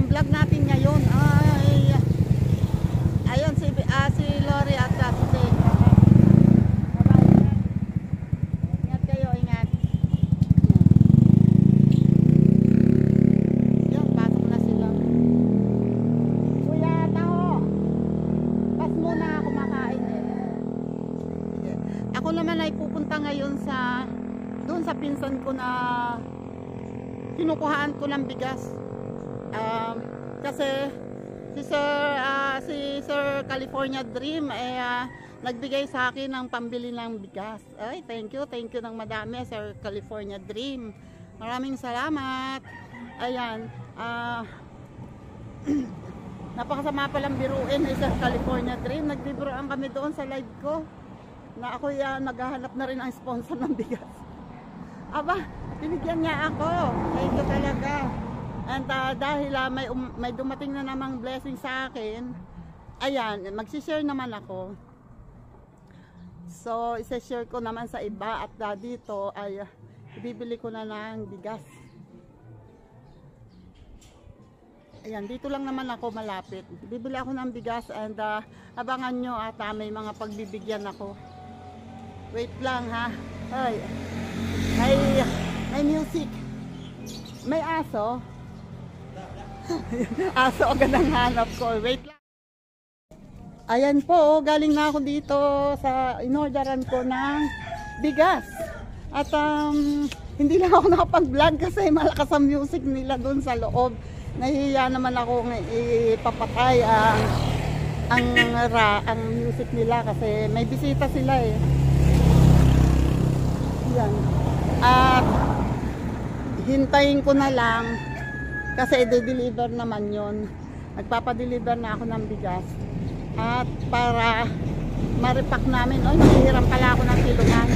vlog natin ngayon ay ayun si Lori at si ingat kayo, ingat. Yun, pasok na sila. Kuya Taho, pas muna ako kumakain Ako naman ay pupunta ngayon doon sa pinsan ko na kinukuhaan ko ng bigas. Kasi si Sir California Dream nagbigay sa akin ng pambili ng bigas. Ay, thank you ng madami, Sir California Dream. Maraming salamat. Ayan, napakasama palang biruin ni Sir California Dream. Nagbibiruan kami doon sa live ko na ako naghahanap na rin ang sponsor ng bigas. Aba, binigyan niya ako. Thank you talaga. And dahil may dumating na namang blessing sa akin, ayan, magsishare naman ako. So, isa-share ko naman sa iba at dito ay ibibili ko na ng bigas. Ayan, dito lang naman ako malapit. Bibili ako ng bigas and abangan nyo at may mga pagbibigyan ako. Wait lang ha. Ay, may music. May aso. Aso agad ang hanap ko. Wait lang. Ayan po, galing na ako dito sa inorderan ko ng bigas. At hindi lang ako nakapag-vlog kasi malakas ang music nila doon sa loob. Nahihiya naman ako ipapatay ang music nila kasi may bisita sila eh. Yan. At hintayin ko na lang kasi i-deliver naman yon. Nagpapadeliver na ako ng bigas. At para ma-repack namin. Oy, manghihiram pala ako ng kiluhan.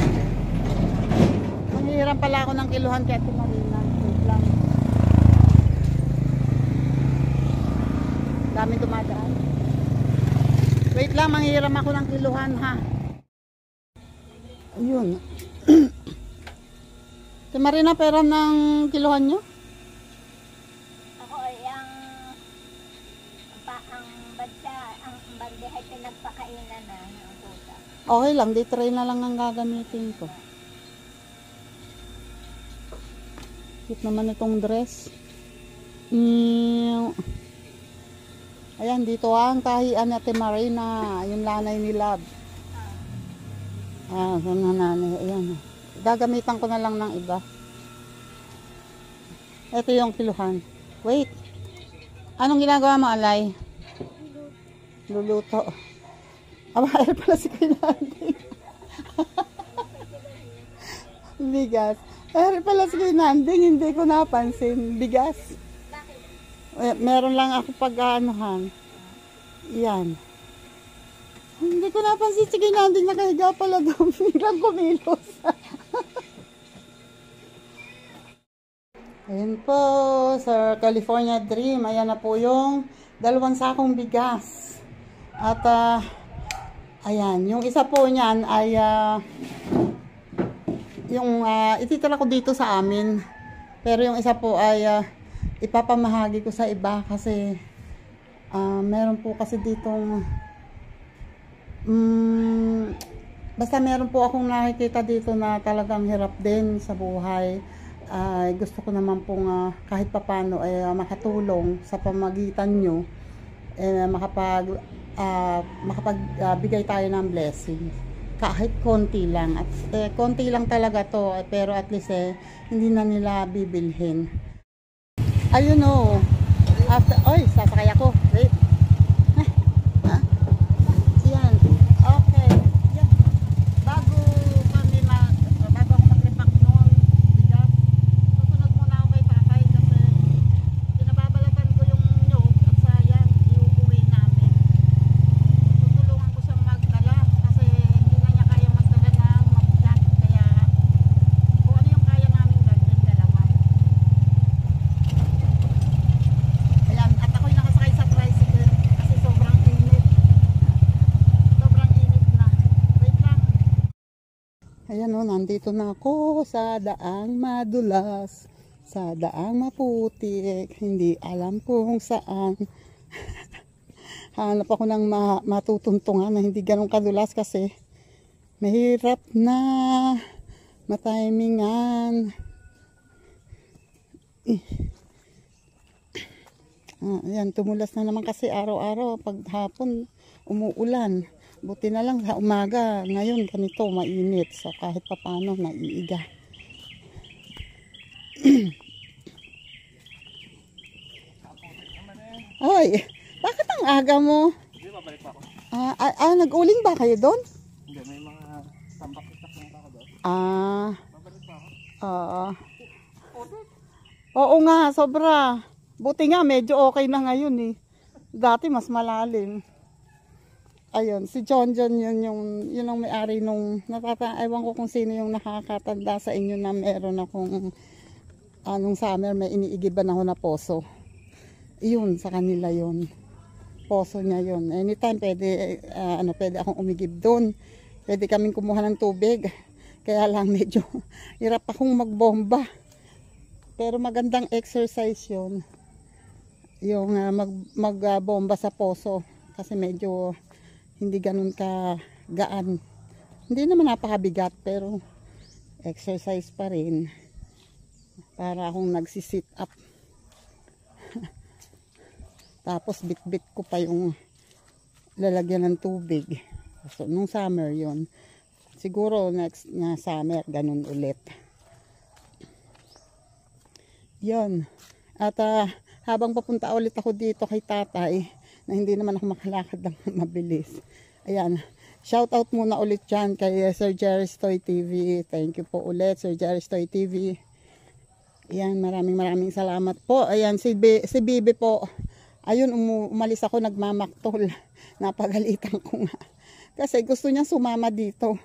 Manghihiram pala ako ng kiluhan kaya Marina. Wait lang. Dami dumadaan. Wait lang, manghihiram ako ng kiluhan ha. Ayun. Si Marina, pera ng kiluhan nyo? Ako ay ang bandi ay pinagpakainan na ng puta. Okay lang, di try na lang ang gagamitin ko. Cute naman itong dress. Ayan, dito ang tahian ni Ate Marina, yung lanay ni Love. Saan na nanay, ayan. Gagamitan ko na lang ng iba. Ito yung kiluhan. Wait. Anong ginagawa mo, Alay? Luluto. Aba, ay pala si Kuya Nanding. Bigas. Ay pala si Kuya Nanding, hindi ko napansin. Bigas. Meron lang ako pag-anuhan. Yan. Hindi ko napansin si Kuya Nanding, nakahiga pala doon. Biglang kumilos. Ayan po, Sir California Dream. Ayan na po yung 2 sakong bigas. At ayan, yung isa po niyan ay ititira ko dito sa amin. Pero yung isa po ay ipapamahagi ko sa iba kasi meron po kasi ditong basta meron po akong nakikita dito na talagang hirap din sa buhay. Gusto ko naman pong kahit papano ay makatulong sa pamagitan nyo, makapagbigay tayo ng blessing kahit konti lang. At konti lang talaga to, pero at least hindi na nila bibilhin. Ayun o, after, oy, sasakay ako. Wait. Yan. Okay. Yan. Bago ako mag-repack noon bigas, susunod muna ako kay tatay kasi pinababalatan ko yung nyog at sayang iuuwi namin. Tutulungan ko siyang magdala kasi hindi na niya kaya magdala ng mabigat. Kaya kung ano yung kaya namin gagawin dalawa. Ayan, at ako'y nakasakay sa tricycle kasi sobrang init. Sobrang init na. Wait lang. Ayan o, nandito na ako sa daang madulas Sa daang maputik, hindi alam kung saan. Hanap ako ng matutuntungan na hindi ganun kadulas kasi mahirap na matimingan. Ayan, tumulas na naman kasi araw-araw. Pag hapon, umuulan. Buti na lang sa umaga. Ngayon, ganito, mainit. So, kahit papano, naiiga. Ay, bakit ang aga mo? Hindi, babalik pa ako. Nag-uling ba kayo doon? Hindi, may mga tambak-isak lang ako doon. Babalik pa ako. Oo nga, sobra. Buti nga, medyo okay na ngayon eh. Dati mas malalim. Ayun, si John yun ang may-ari nung, ewan ko kung sino yung nakakatanda sa inyo na meron akong, nung summer may iniigiban ako na poso. Yun, sa kanila yun. Poso niya yun. Anytime pwede, pwede akong umigib doon. Pwede kaming kumuha ng tubig. Kaya lang medyo hirap akong magbomba. Pero magandang exercise yun. Yung magbomba sa poso. Kasi medyo hindi ganun ka gaan. Hindi naman napakabigat pero exercise pa rin. Para akong nagsisit up. Tapos bit-bit ko pa yung lalagyan ng tubig. So, nung summer yon. Siguro next na summer, ganun ulit. Yon. At habang papunta ulit ako dito kay tatay, na hindi naman ako makalakad ng mabilis. Ayan. Shout out muna ulit dyan kay Sir Jerry's Toy TV. Thank you po ulit, Sir Jerry's Toy TV. Ayan, maraming salamat po. Ayan, si Bibi po. Ayun, umalis ako, nagmamaktol. Napagalitan ko nga. Kasi gusto niya sumama dito.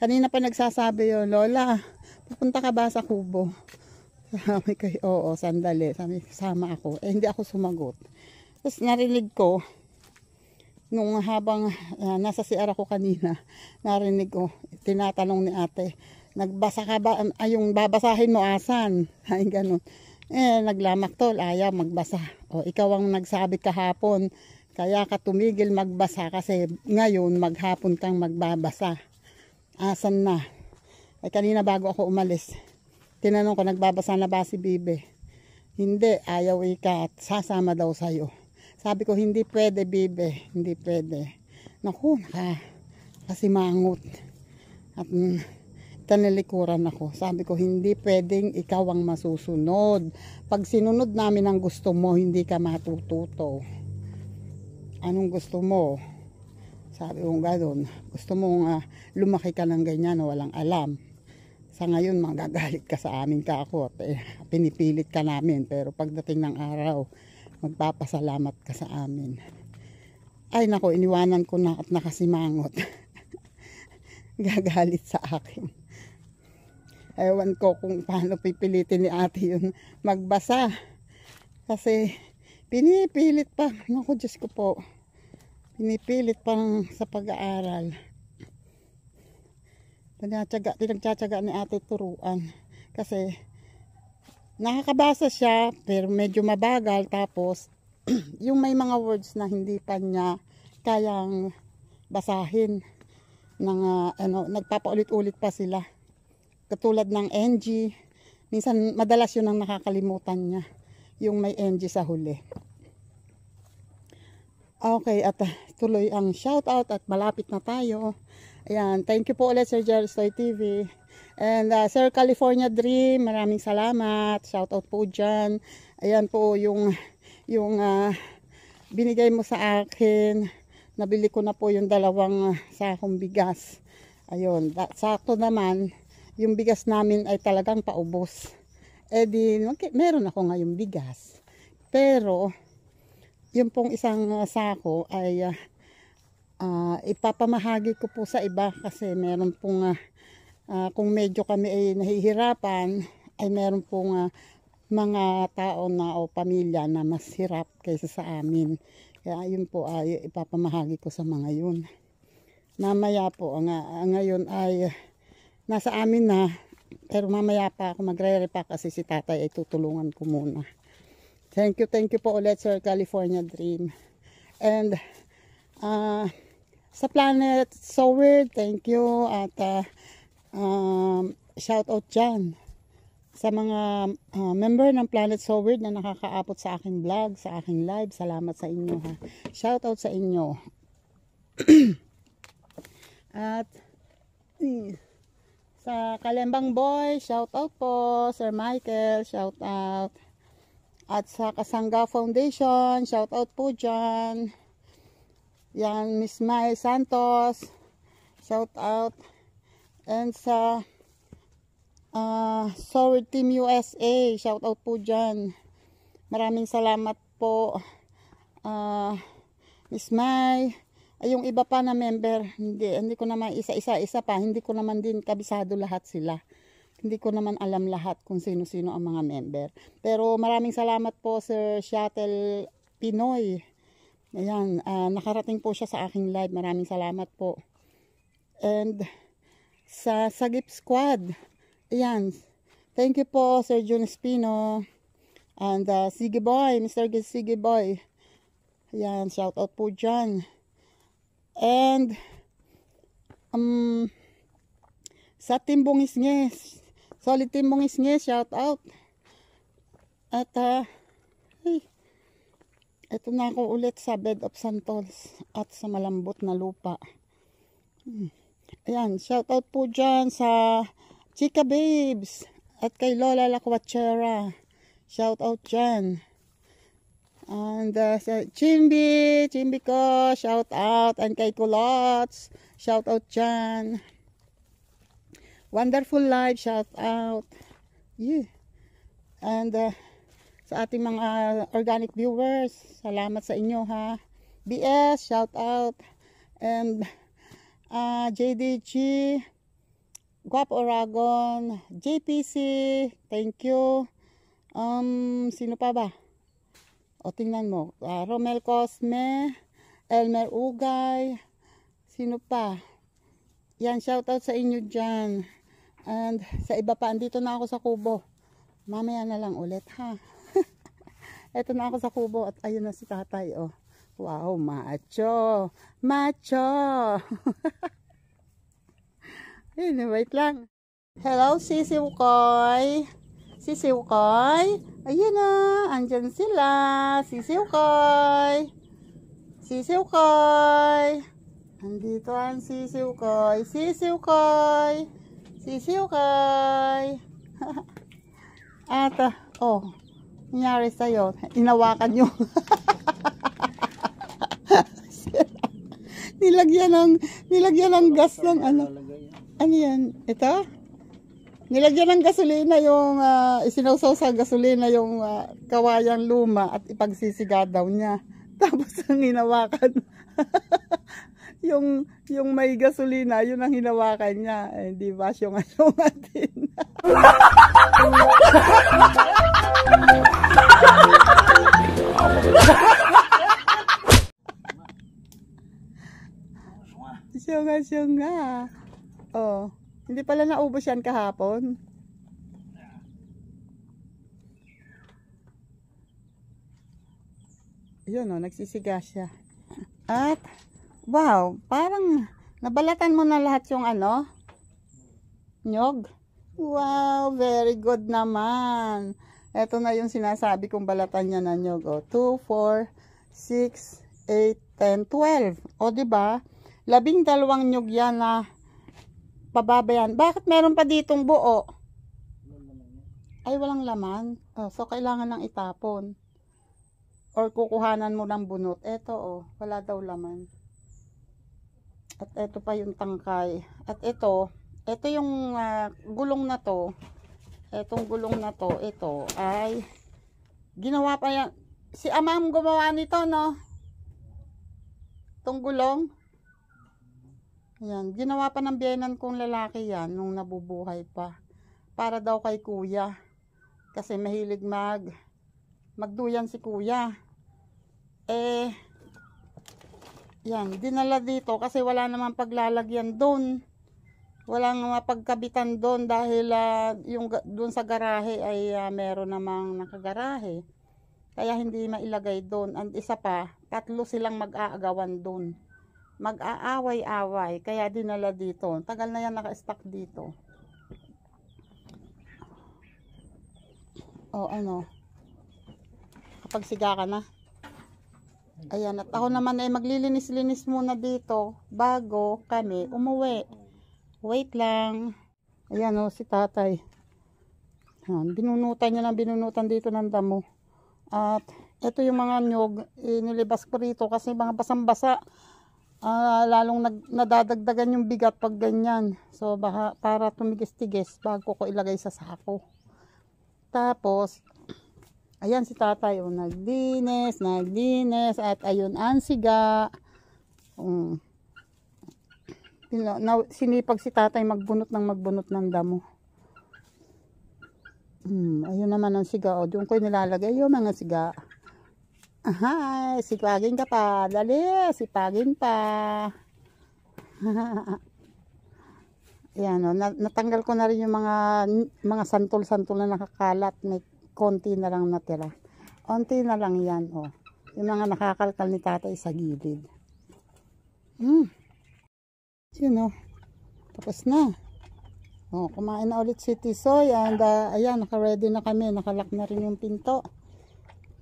Kanina pa nagsasabi yun, Lola, pupunta ka ba sa kubo? Sabi ko, oo, sandali. Sabi, sama ako. Hindi ako sumagot. Tapos narinig ko, nung habang nasa CR ako kanina, narinig ko, tinatanong ni ate, nagbasa ka ba? Yung babasahin mo asan? Ay, ganun. Naglamaktol, ayaw magbasa. O, ikaw ang nagsabi kahapon, kaya ka tumigil magbasa kasi ngayon maghapon kang magbabasa. Asan na? Ay, kanina bago ako umalis, tinanong ko, nagbabasa na ba si Bibe? Hindi, ayaw ika at sasama daw sa'yo. Sabi ko, hindi pwede Bibe, hindi pwede. Naku, kasi mangot. At tanilikuran ako. Sabi ko, hindi pwedeng ikaw ang masusunod. Pag sinunod namin ang gusto mo, hindi ka matututo. Anong gusto mo? Sabi ko, gano'n. Gusto mo lumaki ka ng ganyan na walang alam. Sa ngayon, magagalit ka sa amin ka ako. Pinipilit ka namin. Pero pagdating ng araw, magpapasalamat ka sa amin. Ay nako, iniwanan ko na at nakasimangot. Gagalit sa akin. Ewan ko kung paano pipilitin ni ate yun magbasa. Kasi pinipilit pa. Naku, Diyos ko po. Pinipilit pa sa pag-aaral. Pinagtsatsaga ni ate turuan. Kasi nakakabasa siya pero medyo mabagal. Tapos yung may mga words na hindi pa niya kayang basahin. Nagpapaulit-ulit pa sila. Katulad ng NG, minsan madalas yun ang nakakalimutan niya, yung may NG sa huli. Okay, at tuloy ang shoutout at malapit na tayo. Ayan, thank you po ulit Sir Jerry's Toy TV. And Sir California Dream, maraming salamat. Shoutout po dyan. Ayan po yung binigay mo sa akin. Nabili ko na po yung 2 sakong bigas. Ayun, sakto naman. Yung bigas namin ay talagang paubos. Meron ako ngayong bigas. Pero, yung pong isang sako ay ipapamahagi ko po sa iba kasi meron pong, kung medyo kami ay nahihirapan, ay meron pong mga tao na o pamilya na mas hirap kaysa sa amin. Kaya yun po ay ipapamahagi ko sa mga yun. Mamaya po, ngayon ay nasa amin na Pero mamaya pa ako magre-repack kasi si tatay ay tutulungan ko muna. Thank you po ulit, Sir California Dream. And sa Planet So Weird, thank you. At shout out dyan sa mga member ng Planet So Weird na nakakaabot sa aking vlog, sa aking live. Salamat sa inyo, ha. Shout out sa inyo. At sa Kalembang Boy, shout out po. Sir Michael, shout out. At sa Kasangga Foundation, shout out po dyan. Yan, Miss Mai Santos, shout out. And sa Sword Team USA, shout out po dyan. Maraming salamat po, Miss Mai. Ay, yung iba pa na member, hindi ko naman isa pa, hindi ko naman din kabisado lahat sila. Hindi ko naman alam lahat kung sino-sino ang mga member. Pero maraming salamat po, Sir Shuttle Pinoy. Ayan, nakarating po siya sa aking live. Maraming salamat po. And sa Sagip Squad, ayan, thank you po, Sir Jun Espino. And Sige Boy, Mr. Sige Boy. Ayan, shout out po dyan. And sa Team Bungisnges, Solid Team Bungisnges, shout out. At ito na ako ulit sa Bed of Santos at sa malambot na lupa. Ayan, shout out po dyan sa Chika Babes at kay Lola Lakwachera. Shout out dyan. And sa Chimbi ko, shout out. And kay Kulots, shout out dyan. Wonderful Life, shout out. Yeah. And sa ating mga organic viewers, salamat sa inyo, ha. BS, shout out. And JDG, Guap Oragon, JPC, thank you. Sino pa ba? O, tingnan mo. Romel Cosme, Elmer Ugay, sino pa? Yan, shout out sa inyo dyan. And sa iba pa, andito na ako sa Kubo. Mamaya na lang ulit, ha. Eto na ako sa Kubo at ayun na si tatay, oh. Wow, macho. Macho. Ayun, wait lang. Hello, Sisiw Koy. Sisiw Koy. Ayun na, andyan sila. Sisiw Koy. Sisiw Koy. Andito ang Sisiw Koy. Sisiw Koy. Sisiw Koy. At, oh, nangyari sa'yo. Inawakan yung nilagyan ng gas ng ano. Ano yan? Ito? Nilagyan ng gasolina yung, isinawsaw sa gasolina yung kawayang luma at ipagsisiga daw niya. Tapos ang hinawakan, yung may gasolina, yun ang hinawakan niya. Eh, di ba? Yung atin. Syunga. Oh. Hindi pala naubos yan kahapon. Yun, oh, nagsisiga siya. At, wow, parang nabalatan mo na lahat yung ano? Nyog? Wow, very good naman. Ito na yung sinasabi kong balatan niya na nyog. Oh, 2, 4, 6, 8, 10, 12. O, diba? 12 nyog yan na pababayan. Bakit meron pa ditong buo? Ay, walang laman. Oh, so, kailangan nang itapon. Or kukuhanan mo ng bunot. Eto, oh, wala daw laman. At eto pa yung tangkay. At ito yung gulong na to. Etong gulong na to, ito ay ginawa pa yan. Si Amam gumawa nito, no? Itong gulong. Yan, ginawa pa ng biyenan kong lalaki yan nung nabubuhay pa. Para daw kay kuya. Kasi mahilig magduyan si kuya. Eh, yan, dinala dito kasi wala namang paglalagyan doon. walang mapagkabitan doon dahil doon sa garahe ay meron namang nakagarahe. Kaya hindi mailagay doon. And isa pa, 3 silang mag-aagawan doon. Mag-aaway-away. Kaya dinala dito. Tagal na yan naka-stack dito. O ano, kapag siga ka na. Ayan, at ako naman ay maglilinis-linis muna dito bago kami umuwi. Wait lang. Ayan o, si tatay. Binunutan niya ng binunutan dito ng damo. At ito yung mga nyog, inilibas ko rito kasi mga basang-basa. Lalong nadadagdagan yung bigat pag ganyan. So baka para tumigis-tigis bago ko ilagay sa sako. Tapos, ayan si tatay, naglinis, at ayun ang siga. Sinipag si tatay magbunot ng damo. Ayun naman ang siga. Doon ko nilalagay yung mga siga. Ahay, sipagin ka pa. Dali, sipagin pa. Ayan, natanggal ko na rin yung mga santol-santol na nakakalat. May konti na lang natira. Konti na lang yan, yung mga nakakalkal ni tatay sa gilid. Yun, tapos na. Kumain na ulit si Tisoy. And ayan, naka-ready na kami. Nakalock na rin yung pinto.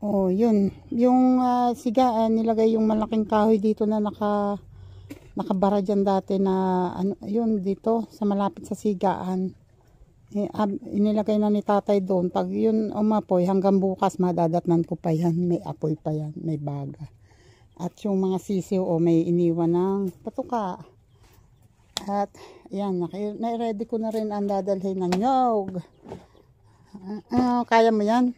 Yun. Yung siga, nilagay yung malaking kahoy dito na nakabara dyan dati na, yun dito, sa malapit sa sigaan. Inilagay na ni tatay doon. Pag yun umapoy, hanggang bukas madadatnan ko pa yan. May apoy pa yan. May baga. At yung mga sisiw, may iniwan ng patuka. At yan, na-ready ko na rin ang dadalhin ng nyog. Kaya mo yan?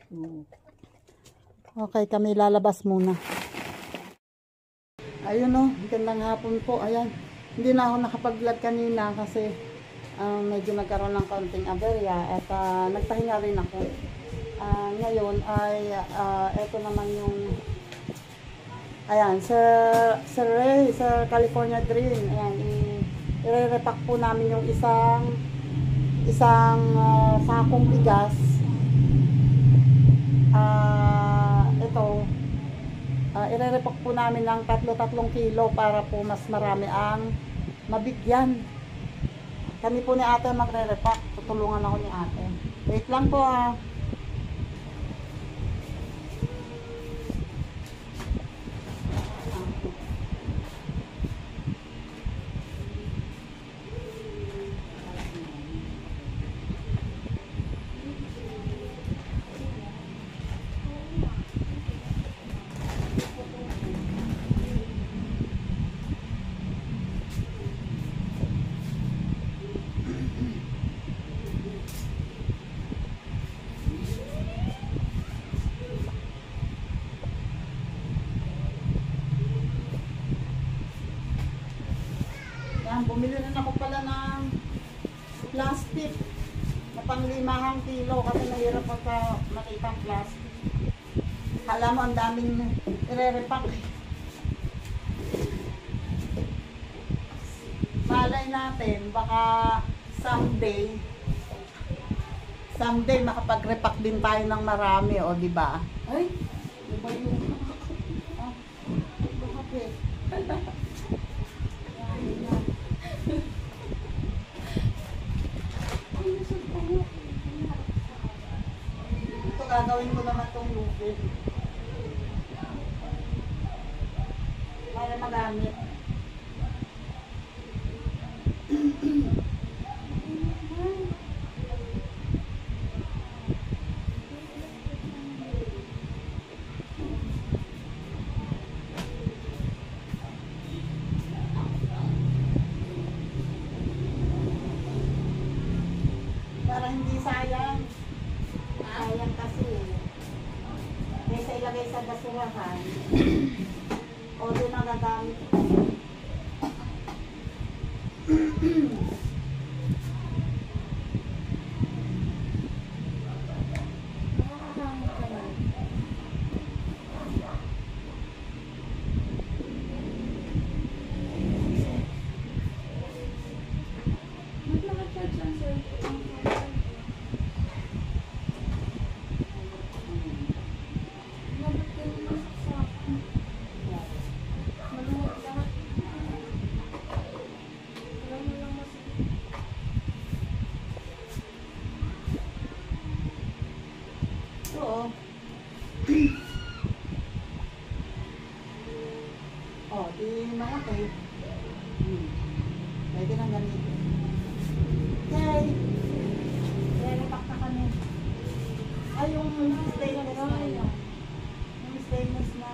Okay, kami lalabas muna. Ayun gandang hapon po. Ayan, hindi na ako nakapag-vlog kanina kasi medyo nagkaroon ng kaunting aberya at nagpahinga rin ako. Ngayon ay eto naman yung ayan, Sir Ray, sa California Dream. Ayan, i-repack po namin yung isang sakong bigas. I-repack po namin ng 3 kilo para po mas marami ang mabigyan. Kami po ni ate magre-repack. Tutulungan ako ni ate. Wait lang po Bumili rin ako pala ng plastic na pang-5 kilo kasi mahirap makita ang plastic. Kala mo ang daming i-repack. Malay natin, baka someday makapag-repack din tayo ng marami, di ba? Ay, di ba yung bakit? Ito gagawin ko naman itong lupit para magamit. Para hindi sayang. Sayang kasi. Kaysa ilagay sa basurahan. O doon na gagamit. O, di malaki. Pwede nang gamitin. Okay. Re-repack na kami. Ay, yung stainless na yun. Yung stainless na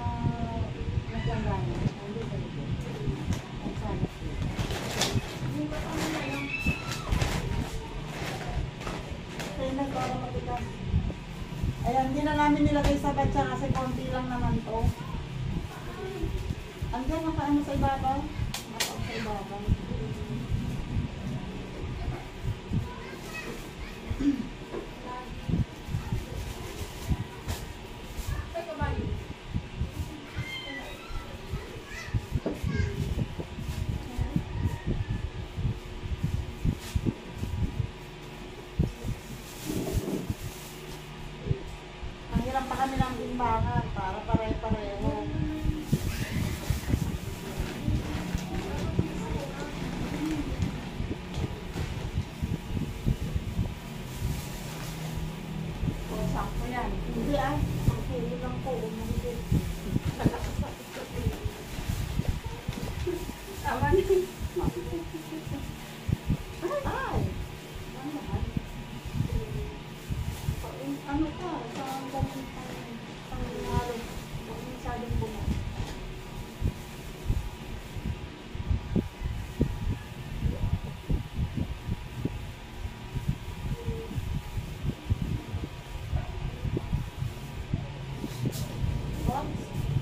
naglangganan. Hindi sa likod. Ang sana. Hindi ba ano na yun? Stainless para matigas. Ayan, hindi na namin nilagay sa batya kasi konti lang naman to. Andiyan nakaano sa ibabaw? Nakaano sa ibabaw. Nanghiram pa kami ng timbangan para pare-pareho. O, sakto yan. Hindi ah. Ang kilo lang po. Umahigit. Tama na. Ay! Ano ah? Ano ka? Sa ganun pang-halo. Huwag masyadong bunga. Oops.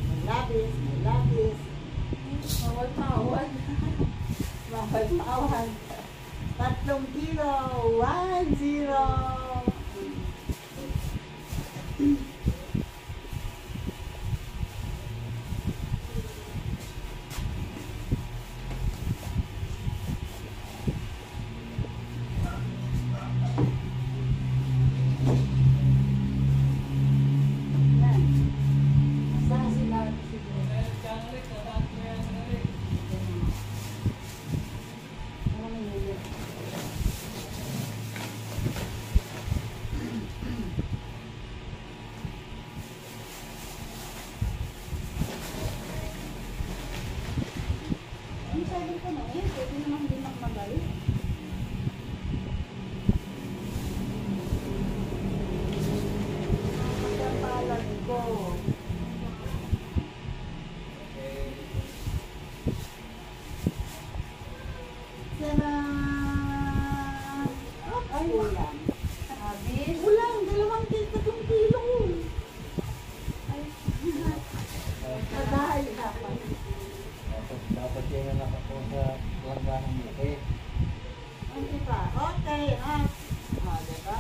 May labis, may labis. Bawal-bawal. Bawal pawan. 3 kilo. 1-0. Yan. Saan sila? Ano nangyayari? Ang sabi ko na eh, pwede naman din magmagal. Ang palad ko. Sarap! Ay, ulam. Habis. Ulam, 2 kilo. Ay, nadahay dapat. Dapat yung anak ako sa langganang laki. Ang iba, okay, ah. Ah, diba?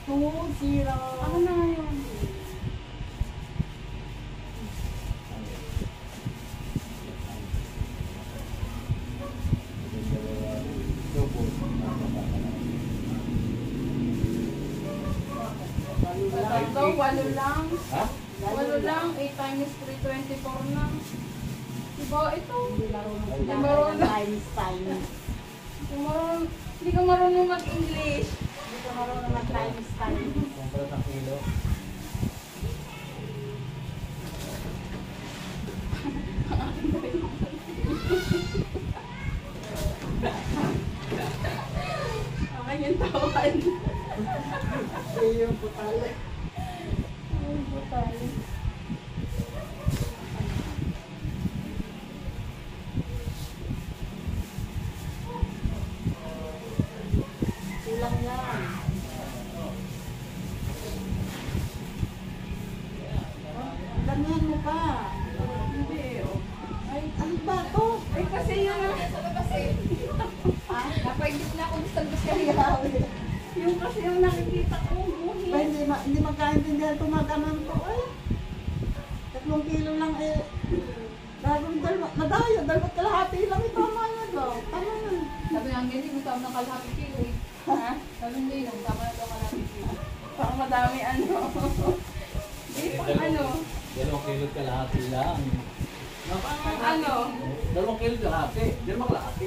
2-0. Ako na ngayon. Daw, 8 lang. Ha? 8 lang. 8 times 3, 24 na. Diba ito? Hindi marunong Ay, sila. hindi marunong. Times. Hindi ka marunong mag-English. Hindi ka marunong mag-times. Kumpara ng kilo. Okay yung tawan. Iyo po tayo. Ay, butal. Kulang yan. Ganyan mo pa. Hindi, oh. Ay, Ano ba to? ay kasi yun ang... Ah, Napaigit na ako gusto kaya. Yung kasi yung nakikita ko, ba, buhi. hindi magkaintindihan ito mag-anan to eh. 3 kilo lang eh. Bagong nadayo, 2 kalahati lang ito. Tama na daw. Tama na. Sabi nga ganyan, gusto ng kalahati kilo eh. Ha? Sabi hindi, tama na ito kalahati kilo. Parang madami ano. Eh, pang ano. 2 kilo kalahati lang. Ano? 2 kilo kalahati. Hindi naman kalahati.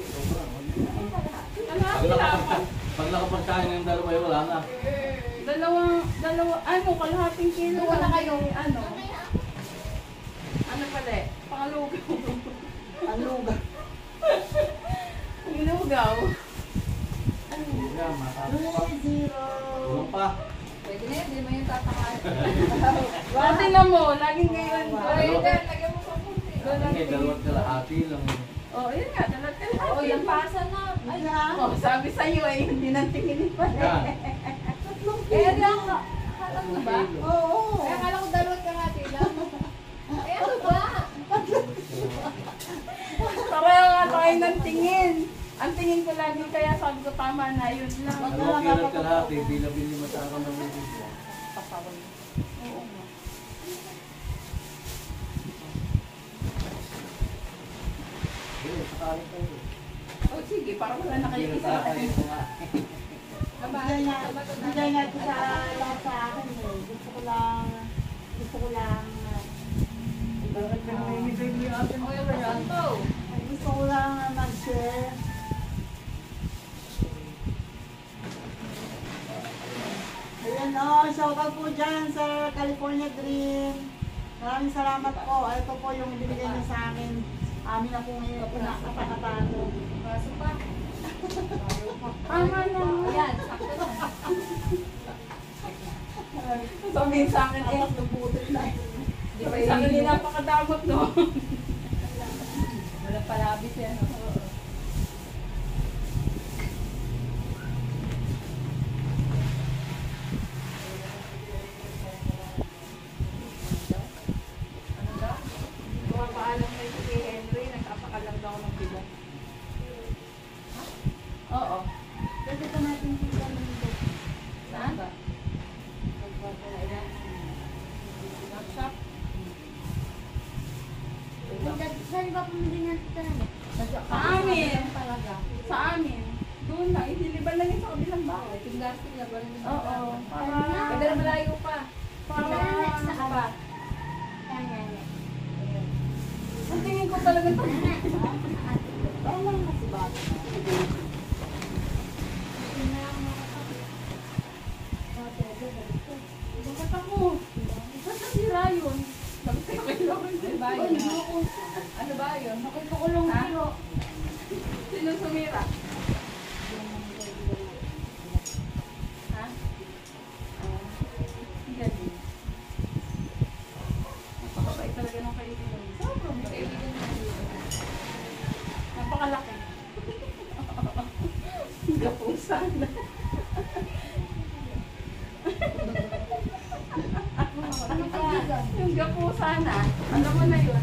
Kalahati dapat. Pag nakapagkain ng dalawa, wala na. Dalawa, ano, kalahating kilo. Wala kayo, ano? Ano pala eh? Pangalugaw. Ang lugar. Inugaw. Hindi na, matapos pa. 3-0. Tulong pa. Pwede na yun, di mo yung tatakal. Pati na mo, laging ngayon. Lagyan mo pa puti. Ngay, dalawat kalahati lang. Oh, yun nga, dalat ka lang. Oo, yung pasa na. Ay, ha? Oh, sabi sa'yo ay hindi nang tingin pa. Yan. Eh, lang. Akala mo ba? Oo. Eh, akala ko dalawat ka nga lang. Eh, ano ba? Pareho nga tayo ng tingin. Ang tingin ko lagi kaya sabi ko tama na, yun lang. Dalawat kilat kalahati, bilabili mo sa akin ng bibig. Pasaway. Oo nga. Sige, sakaling tayo. Oh, sige, para wala na kayo Hindi isa. na tayo mga. Bigay nga ito sa lahat sa akin eh. Gusto ko lang, Bakit ka namimigay mo yung atin? O, yung pronto. gusto ko lang mag-share. Ayan shoutout po dyan sa California Dream. Maraming salamat po. Ito po yung binigay niyo sa amin. Amin na po ngayon pinakapakatano. Paso pa. Tama na. Ayan, sakto na. Sabihin sa akin, eh, Luputin na. di ba sa akin din napakadamot, no? Wala palabis yan. Ano daw? Pumapaalam kay Kuya Henry, nagkapakalang daw ng bilang. Oo. Pwede pa natin tingnan dito. Saan ba? Workshop? Saan ba pumili nga ito na? Sa amin. Talaga. Sa amin. Doon na, idiliban lang yun sa kabilang bahay. Tinggas nila ba rin? Oo. Para, Pwede na malayo pa. para, Sa ba? ang tingin ko talaga ito. Tama na si Bata. Bakit ako? Ba't nasira yun? Sabi ko kay Lauren. Ano ba yun? Ano ba yun? Kulong tiro. Sino sumira? Ha? Galing. Napakabait talaga ng kaibigan. Sobrang bait. Napakalaki. Gapusan. Ano kaibigan? Yung gapusan na. Alam mo na yun.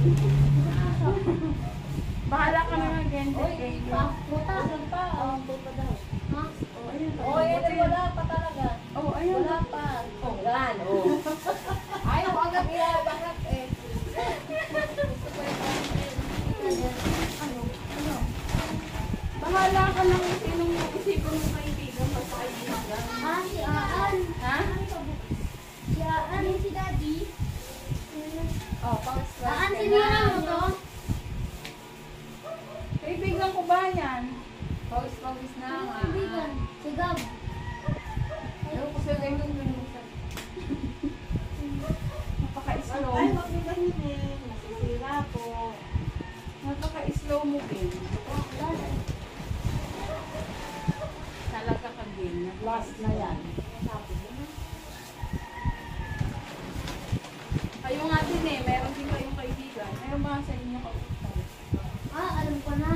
Bahala ka na ng gente. Oy, puta. Saan pa? Puta daw. Ha? Oh, ayun. Oh, yan wala pa talaga. Oh, ayun. Wala pa. Oh, wala. Oh. Ayaw agad ilalakak eh. Gusto ko yung ano? Bahala ka na kung sinong isipin mong kaibigan mo sa kaibigan. Ah, si Aan. Ha? Si Aan. Yung si Daddy. Oh, pause. Aan, sinira mo to? Kaibigan ko ba yan? Pause na nga. Kaibigan. Si Gab. Ayaw ko sa ganyan ganyan. Napaka-slow. Ay, wag niyo ganyan. Masisira po. Napaka-slow mo, Ben. Talaga ka, Ben. Last na yan. Kayo nga din eh. Meron din kayong kaibigan. Meron ba sa inyo kausap? Ah, alam ko na.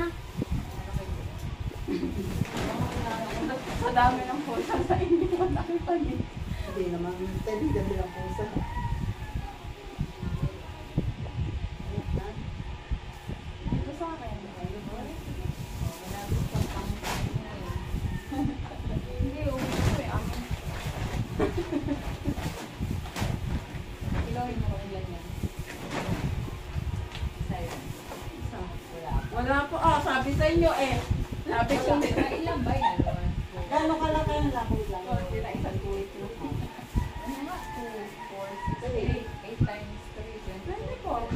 Sa dami ng pusa sa inyo. Nakipagin. Hindi naman. Kaibigan nilang po sa. Ito sa akin. Hindi, uwi ko eh. Amin. Ilawin mo kung ilan yan. Sa'yo. Isa. Wala po. Ah, sabi sa inyo eh. Sabi ko din. Ilan ba yan? Gano'ng kalaki ang laki lang? Oh, hindi na isang kulit mo. Ano nga? 2, 4, 6, 8 times 3, 24.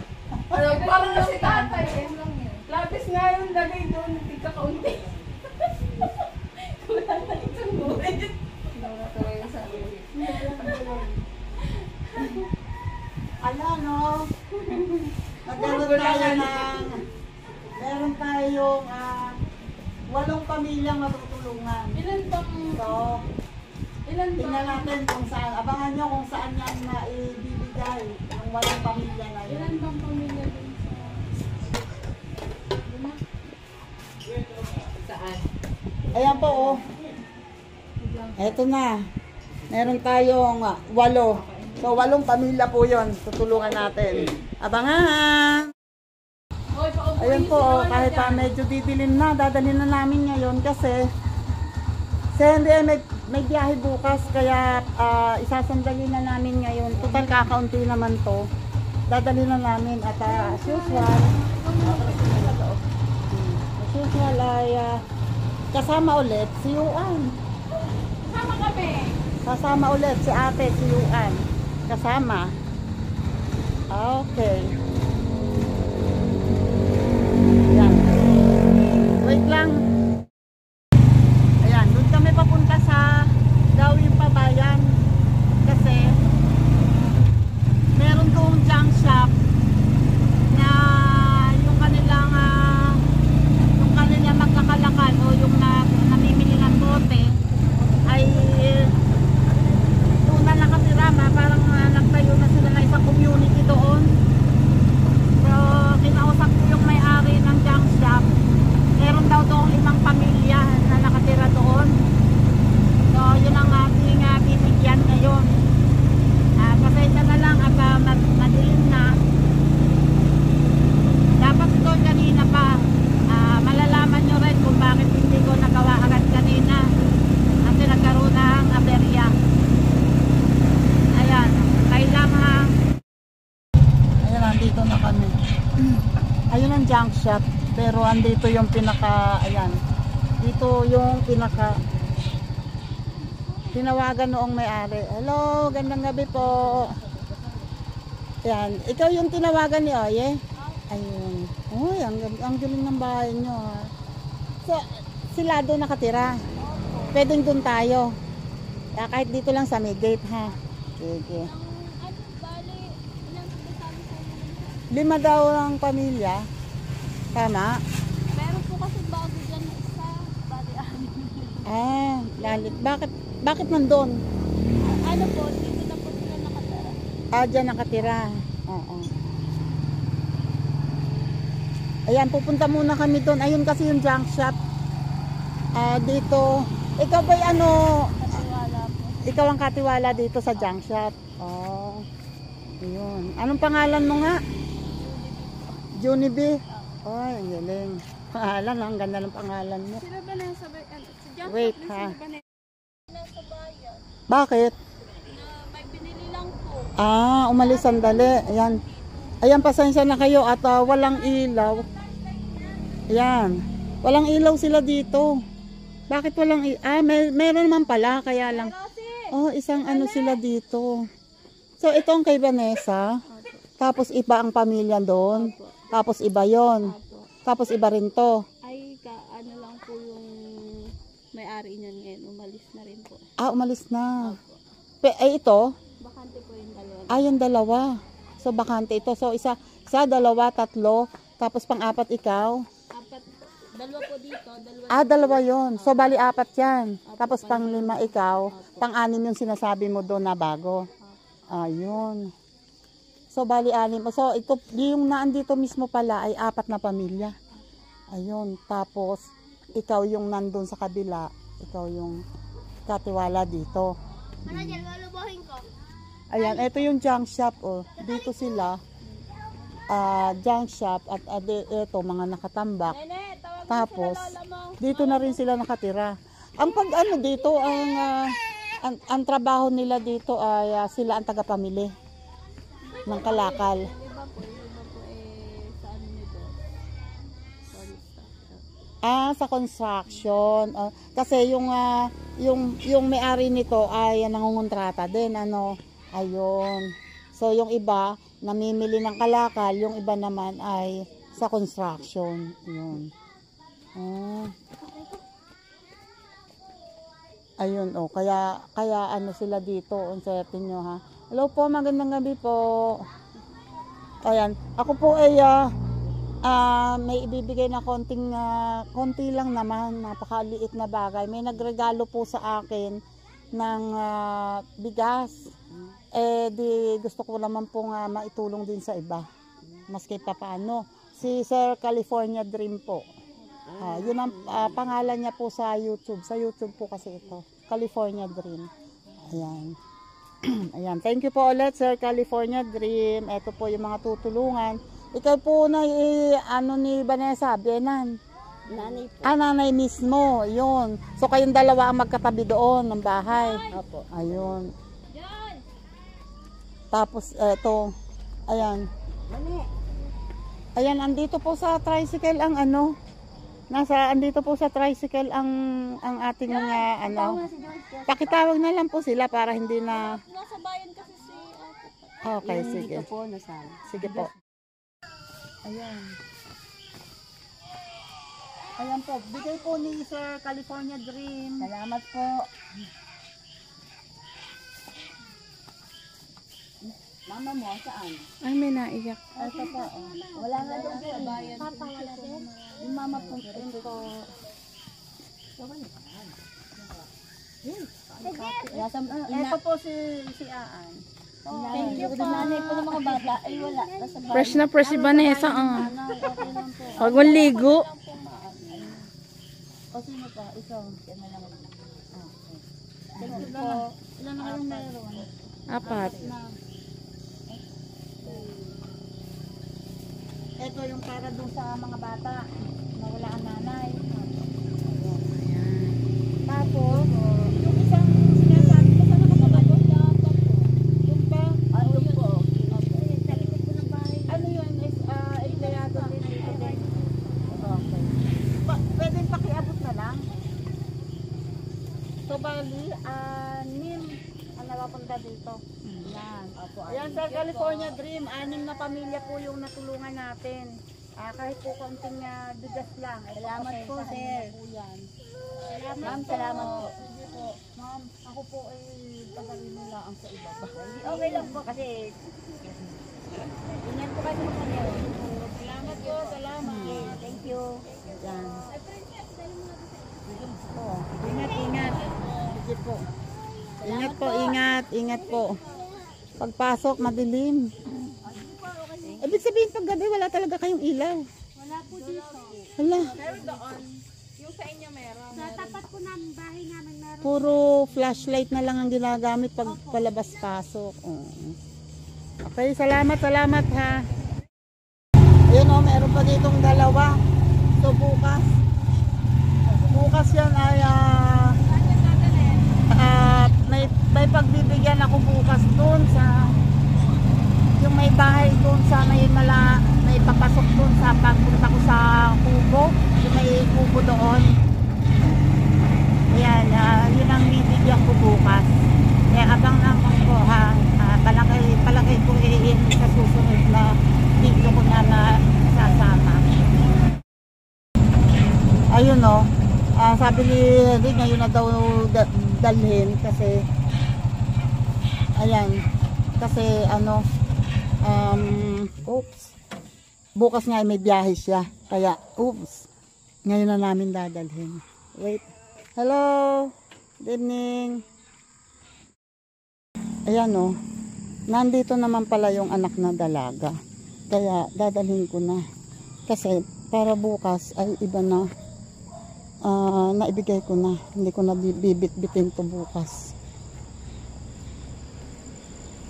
Ano, parang na si tatay eh. Yan lang yun. Lapis nga yung lagay doon, nagkakaunti. Wala na isang bulit. Wala tuloy yung sabi. Ala, no? Nagkaroon Meron tayong 8 pamilyang matutulungan. Ilan bang, So, ilan bang, tingnan natin kung saan, abangan nyo kung saan yan na ibibigay ng 8 pamilya na yun. ilan bang pamilya dun sa... Lima? Saan? Ayan po, oh. Eto na. Meron tayong 8. So, 8 pamilya po yun. Tutulungan natin. Abangan! Hoy, paupuin Ayan po, si oh, Lola kahit dyan. medyo didilim na, dadalhin na namin ngayon kasi hindi may biyahe bukas kaya isasandali na namin ngayon. Total kakaunti naman to. Dadalhin na namin at as usual, ay kasama ulit si Yuan. Sama kami. Kasama ulit si ate, si Yuan. Kasama. Okay. Ayan. Wait lang. Ayan, doon kami papunta sa Gawing Pabayan. Kasi meron doon junk shop na yung kanilang magkakalakan o yung namimili ng bote ay doon na nakatira, parang nagtayo na sila na isang community doon. So, kinausap ko yung may-ari ng junk shop. Meron daw doon 5 pamilya na nakatira doon. So, yun ang ating bibigyan ngayon. Pasensya na lang at madilim na. Dapat ito kanina pa. Malalaman nyo rin kung bakit hindi ko nagawa agad kanina. Kasi nagkaroon ng aberya. Ayan. Kailang ayan, andito na kami. Ayun ang junk shop. Pero andito yung pinaka, ayan. Dito yung pinaka tinawagan noong may-ari. Hello, gandang gabi po. Ayan, ikaw yung tinawagan ni Oye? Ayun. Uy, ang galing ng bahay nyo ha. So, sila doon nakatira. Pwedeng doon tayo. Kahit dito lang sa may gate ha. Sige. 5 daw ang pamilya. Tama? Meron po kasi bago dyan na isa. Bali, Lalit. Bakit nandun? ano po, dito na po sila nakatara. Dyan nakatira. Oo. Ayan, pupunta muna kami doon. Ayun kasi yung junk shop. Dito. Ikaw ba'y Katiwala po. ikaw ang katiwala dito sa junk shop? Oh. Ayun. Anong pangalan mo nga? Junibe. Ay, ang galing. Pangalan, ang ganda ng pangalan mo. Sila ba na sa bayan? Sa junk Wait, shop, ha? sila ba na sa bayan? Bakit? Na may binili lang po. Umalis sandali. Ayan. Ayan, pasensya na kayo at walang ilaw. Ayan. Walang ilaw sila dito. Bakit walang ilaw? Meron naman pala, kaya lang. Oh, isang ano sila dito. So, itong kay Vanessa. Tapos iba ang pamilya doon. Tapos iba yon. Tapos iba rin to. Ay, ano lang po yung may-ari niyan ngayon. Umalis na rin po. Umalis na. Ito? Bakante po yung dalawa. Yung dalawa. So, bakante ito. So, isa, 2, 3. Tapos pang-4 ikaw. 4. Dalawa po dito. Dalawa. Dalawa yon. So, bali 4 yan. Tapos pang-5 ikaw. Pang-6 yung sinasabi mo doon na bago. Ayun. So, bali 6. So, ito, yung naandito mismo pala ay 4 na pamilya. Ayun. Tapos, ikaw yung nandun sa kabila. Ikaw yung katiwala dito. Manager, malubuhin ko. Ayan, ito yung junk shop. Oh. Dito sila. Junk shop. At ito, mga nakatambak. Nene, tawag Tapos, mo sila lola mo. dito na rin sila nakatira. Ang pag-ano dito, ang trabaho nila dito ay sila ang tagapamili ng kalakal. Yung iba po sa ano nito? Sorry, stop. Sa construction. Kasi yung may-ari nito ay nangungontrata din, ayun. So yung iba namimili ng kalakal, yung iba naman ay sa construction. Yun. Ayun, kaya sila dito, unsertin nyo ha. Hello po, magandang gabi po. Ayan, ako po ay may ibibigay na konti lang naman, napakaliit na bagay. May nagregalo po sa akin ng bigas. Di gusto ko naman po maitulong din sa iba. Maski pa paano. Si Sir California Dream po. Yun ang pangalan niya po sa YouTube. Sa YouTube po kasi ito. California Dream. Ayan. Ayan. Thank you po ulit, Sir California Dream. Ito po yung mga tutulungan. Ikaw po na ni Vanessa, Benan. Nanay po. Nanay mismo, yun. So kayong dalawa ang magkatabi doon ng bahay. Opo. Ayun. Tapos eto, ayan. Ayan, andito po sa tricycle ang andito po sa tricycle ang ating mga Pakitawag na lang po sila para hindi na. Nasa bayan kasi si Okay, sige. Dito po, nasaan? Sige po. Ayan. Ayan po, bigay po ni Sir California Dream. Salamat po. Mama mo, saan? Ay, may naiyak. Ito po. Wala nga doon sa bayan. Papa, wala din. Yung mama po, ito. Ito po si Aan. Thank you po. Nanay po ng mga bata. Ay, wala. Nasa bayan. Fresh na fresh si Vanessa. Okay lang po. Huwag mong ligo. O sino pa? Ikaw. Yan na lang. Thank you po. Ilan na kayong meron? 4. Ito yung para dun sa mga bata na wala ang nanay. Tapos, yung isang sinasabi ko sa nakapagod, yung ba? Ano po? Ano yun? Iklayado din dito din. Okay. Pwedeng pakiabot na lang. So, bali, nim ang napapunta dito. Yan. Ayan, Sir California Dream, 6 na pamilya po yung natulungan natin. Kahit po konting bigas lang. Salamat po, sa sir. kanila po yan. Ma'am, salamat po. Sige po. Ma'am, ako po ay pagaling nila ang sa iba. Okay lang po kasi ingat po kayo sa kanyo. Salamat po, salamat. Thank you. Yan. Oh, ingat. Sige po. Ingat po, ingat po. Pagpasok, madilim. Ibig sabihin pag gabi, wala talaga kayong ilaw. Wala po dito. Hala, Meron doon. Yung sa inyo meron. Sa tapat po ng bahay namin meron. puro flashlight na lang ang ginagamit pag palabas-pasok. Oo. Okay, salamat ha. Ayun o, meron pa ditong dalawa. So bukas yan ay may pagbibigyan ako bukas doon sa yung may bahay doon sa may papasok doon sa pagpunta ko sa kubo, yung may kubo doon. Ayan, yun ang bibigyan ko bukas. Kaya abang naman po ha, palagay ko sa susunod na video ko na sasama. Ayun o, sabi ni Rick ngayon na daw dalhin kasi ayan, kasi bukas nga may biyahe siya, kaya ngayon na namin dadalhin. Wait, hello, good evening. Ayan o, nandito naman pala yung anak na dalaga, kaya dadalhin ko na kasi para bukas ay iba na. Naibigay ko na, hindi ko na bibit-bitin to bukas.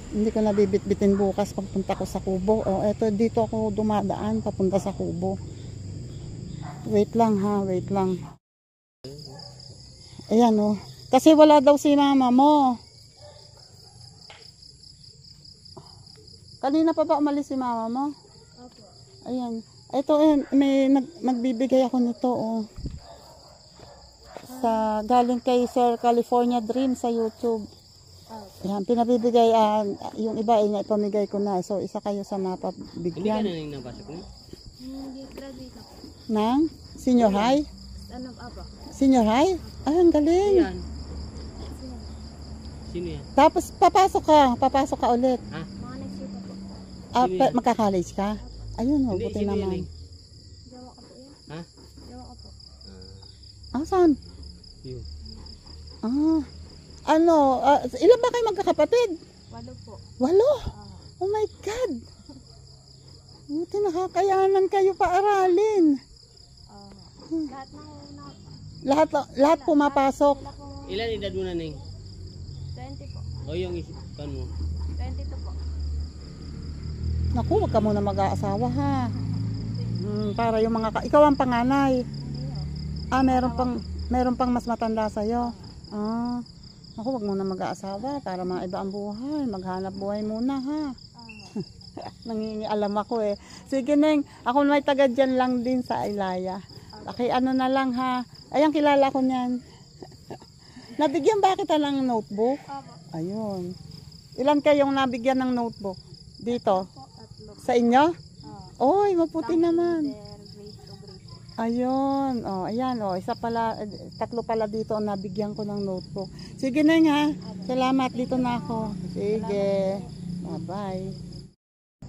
Hindi ko na bibit-bitin bukas pagpunta ko sa kubo. Eto dito ako dumadaan papunta sa kubo. Wait lang ha, wait lang. Ayan o, kasi wala daw si mama mo. Kanina pa ba umalis si mama mo? Opo. Ayan, eto may nagbibigay ako nito o. Galing kay Sir California Dream sa YouTube. Yan, pinabibigay, yung iba ay naipamigay ko na. So, isa kayo sa mapabigyan. Hindi ka na nabasa ko na? Hindi, graduate ako. Nang? Senior high? Apa? Senior high? Ang galing. Yan. Sino yan? Tapos, papasok ka ulit. Ha? Mga next year pa po. Sino yan? Magka-college ka? Ayun, Hindi, buti sino yan naman. eh? Ha? Ewan ko po. Saan? Yun. Ilan ba kayo magkakapatid? 8 po. 8? Oh my God! Buti nakakayanan kayo paaralin. Lahat ng Lahat pumapasok. sila pong Ilan edad mo na, Ning? 20 po. O yung isipan mo? 22 po. Naku, wag ka muna mag-aasawa ha. Para yung ikaw ang panganay. Meron pang mas matanda sa'yo. Naku, wag muna mag-aasawa para maiba ang buhay. Maghanap buhay muna ha. Nangingialam ako eh. Sige Neng, ako may taga dyan lang din sa Ilaya. Ano na lang ha. Ayan, kilala ko niyan. Nabigyan ba kita ng notebook? Ayun. Ilan kayong nabigyan ng notebook? Dito? Sa inyo? Oy, maputi naman. Ayun. Ayan. Isa pala, 3 pala dito ang nabigyan ko ng notebook. Sige Neng ha. Salamat. Dito na ako. Sige. Bye-bye.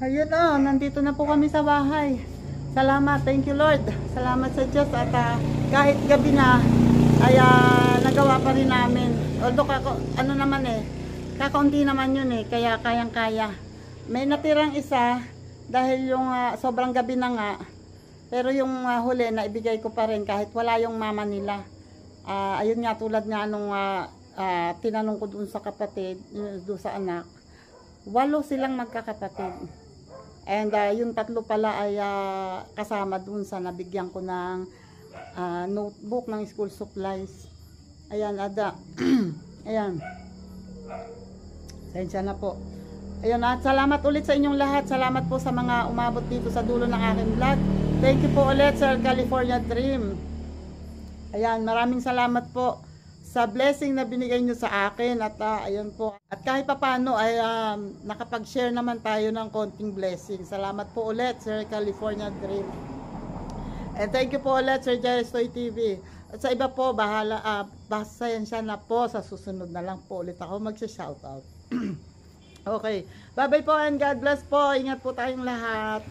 Ayun nandito na po kami sa bahay. Salamat, thank you Lord. Salamat sa Diyos at kahit gabi na ay nagawa pa rin namin. Although kakaunti naman yun kaya kayang-kaya. May natirang isa dahil yung sobrang gabi na nga. Pero yung huli na ibigay ko pa rin kahit wala yung mama nila. Ayun nga tulad nga nung tinanong ko dun sa kapatid, dun sa anak. 8 silang magkakapatid. And yung 3 pala ay kasama dun sa nabigyan ko ng notebook ng school supplies. Ayan, ayan. Sensya na po. Ayan, at salamat ulit sa inyong lahat. Salamat po sa mga umabot dito sa dulo ng aking vlog. Thank you po ulit, Sir California Dream. Ayan, maraming salamat po sa blessing na binigay nyo sa akin at ayan po. At kahit papano ay nakapag-share naman tayo ng konting blessing. Salamat po ulit, Sir California Dream. And thank you po ulit, Sir Jerestoy TV. At sa iba po, pasensya na po. Sa susunod na lang po ulit ako magsha-shoutout. Okay. Bye-bye po and God bless po. Ingat po tayong lahat.